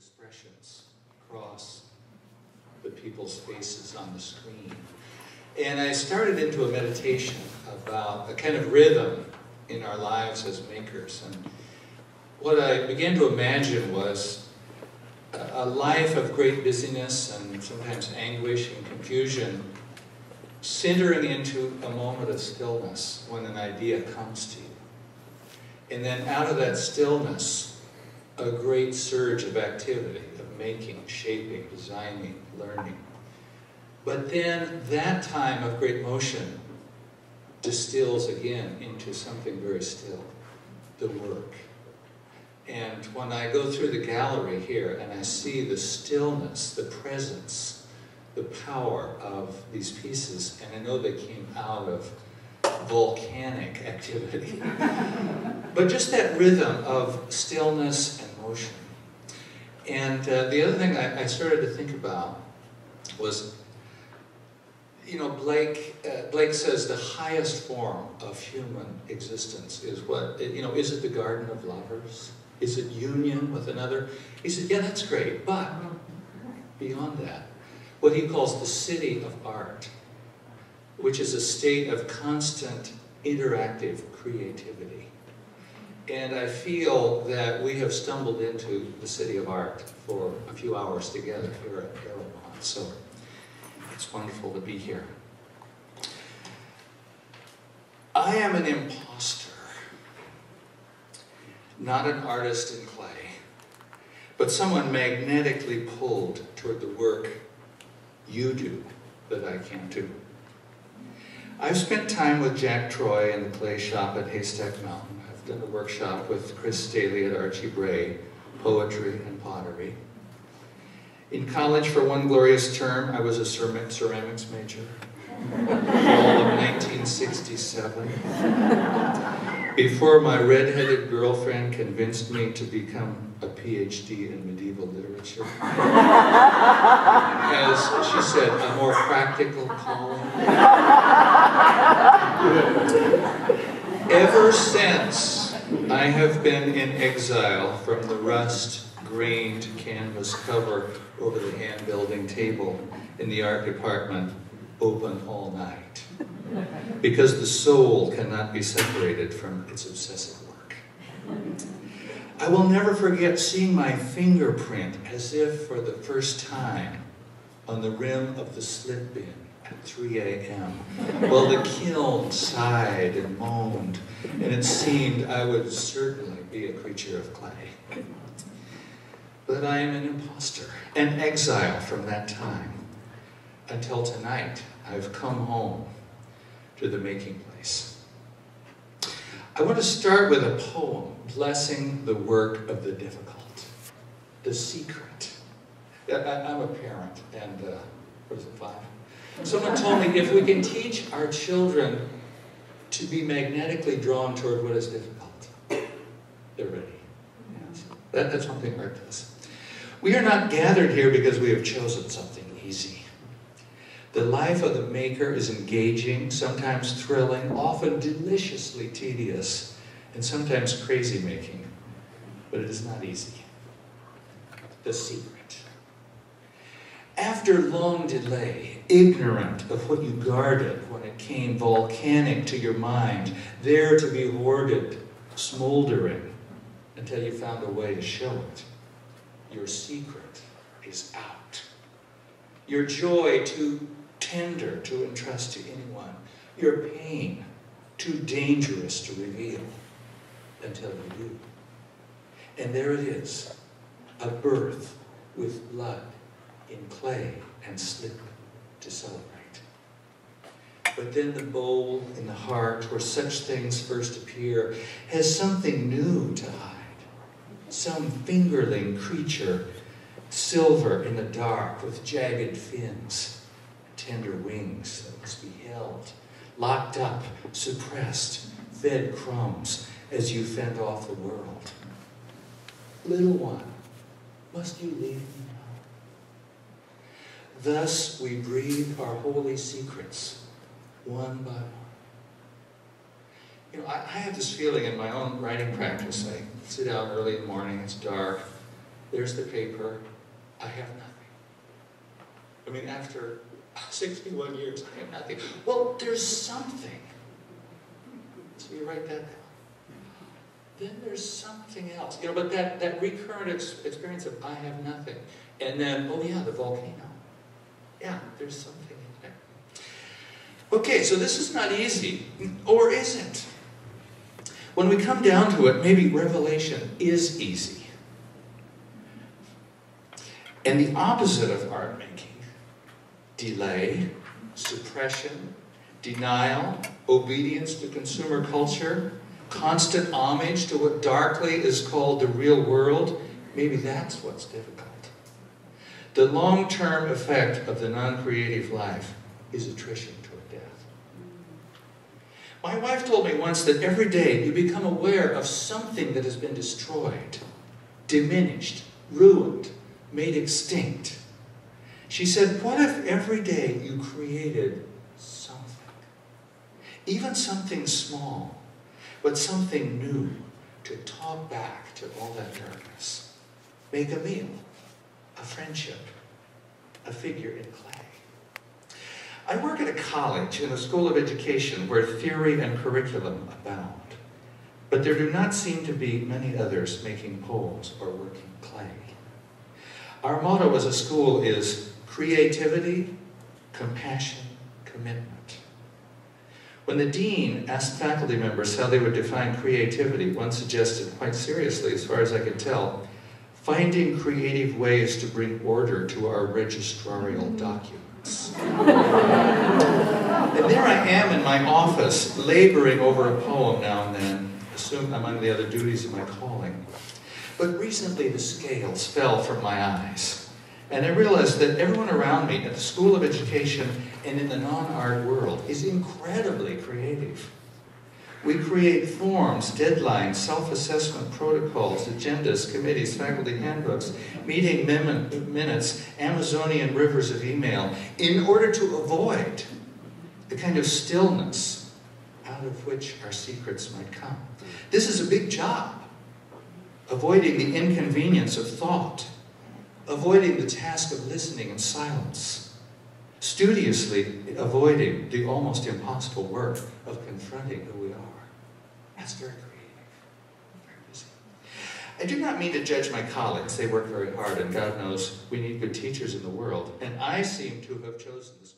expressions across the people's faces on the screen. And I started into a meditation about a kind of rhythm in our lives as makers. And what I began to imagine was a life of great busyness and sometimes anguish and confusion, centering into a moment of stillness when an idea comes to you. And then out of that stillness, a great surge of activity, of making, shaping, designing, learning. But then that time of great motion distills again into something very still, the work. And when I go through the gallery here and I see the stillness, the presence, the power of these pieces, and I know they came out of volcanic activity, but just that rhythm of stillness and motion. And the other thing I started to think about was, you know, Blake says the highest form of human existence is what, you know, is it the garden of lovers? Is it union with another? He said, yeah, that's great, but beyond that, what he calls the city of art, which is a state of constant interactive creativity. And I feel that we have stumbled into the city of art for a few hours together here at Arrowmont. So it's wonderful to be here. I am an imposter, not an artist in clay, but someone magnetically pulled toward the work you do that I can't do. I've spent time with Jack Troy in the clay shop at Haystack Mountain. I've done a workshop with Chris Staley at Archie Bray, poetry and pottery. In college, for one glorious term, I was a ceramics major, fall of 1967. Before my red-headed girlfriend convinced me to become a PhD in medieval literature. As she said, a more practical calling. Ever since, I have been in exile from the rust-grained canvas cover over the hand-building table in the art department, open all night. Because the soul cannot be separated from its obsessive work. I will never forget seeing my fingerprint as if for the first time on the rim of the slit bin at 3 a.m. while the kiln sighed and moaned, and it seemed I would certainly be a creature of clay. But I am an imposter, an exile from that time. Until tonight, I've come home to the making place. I want to start with a poem blessing the work of the difficult, the secret. I'm a parent, and what is it, 5? Someone told me if we can teach our children to be magnetically drawn toward what is difficult, they're ready. Yes. That's one thing art does. We are not gathered here because we have chosen something easy. The life of the maker is engaging, sometimes thrilling, often deliciously tedious, and sometimes crazy-making, but it is not easy. The secret. After long delay, ignorant of what you guarded when it came volcanic to your mind, there to be hoarded, smoldering, until you found a way to show it, your secret is out. Your joy too tender to entrust to anyone. Your pain too dangerous to reveal until you do. And there it is, a birth with blood in clay and slip to celebrate. But then the bowl in the heart where such things first appear has something new to hide. Some fingerling creature, silver in the dark with jagged fins, tender wings that must be held, locked up, suppressed, fed crumbs as you fend off the world. Little one, must you leave me now? Thus we breathe our holy secrets, one by one. You know, I have this feeling in my own writing practice. I sit out early in the morning, it's dark, there's the paper, I have nothing. I mean, after 61 years, I have nothing. Well, there's something. So you write that down. Then there's something else. You know, but that recurrent experience of I have nothing. And then, oh yeah, the volcano. Yeah, there's something in there. Okay, so this is not easy. Or is it? When we come down to it, maybe revelation is easy. And the opposite of art making, delay, suppression, denial, obedience to consumer culture, constant homage to what darkly is called the real world, maybe that's what's difficult. The long-term effect of the non-creative life is attrition toward death. My wife told me once that every day you become aware of something that has been destroyed, diminished, ruined, made extinct. She said, what if every day you created something? Even something small, but something new to talk back to all that darkness. Make a meal, a friendship, a figure in clay. I work at a college in a school of education where theory and curriculum abound, but there do not seem to be many others making poems or working clay. Our motto as a school is creativity, compassion, commitment. When the dean asked faculty members how they would define creativity, one suggested quite seriously, as far as I could tell, finding creative ways to bring order to our registrarial documents. And there I am in my office, laboring over a poem now and then, assumed among the other duties of my calling. But recently the scales fell from my eyes, and I realized that everyone around me at the School of Education and in the non-art world is incredibly creative. We create forms, deadlines, self-assessment protocols, agendas, committees, faculty handbooks, meeting minutes, Amazonian rivers of email, in order to avoid the kind of stillness out of which our secrets might come. This is a big job. Avoiding the inconvenience of thought, avoiding the task of listening in silence, studiously avoiding the almost impossible work of confronting who we are. That's very creative, very busy. I do not mean to judge my colleagues. They work very hard, and God knows we need good teachers in the world, and I seem to have chosen this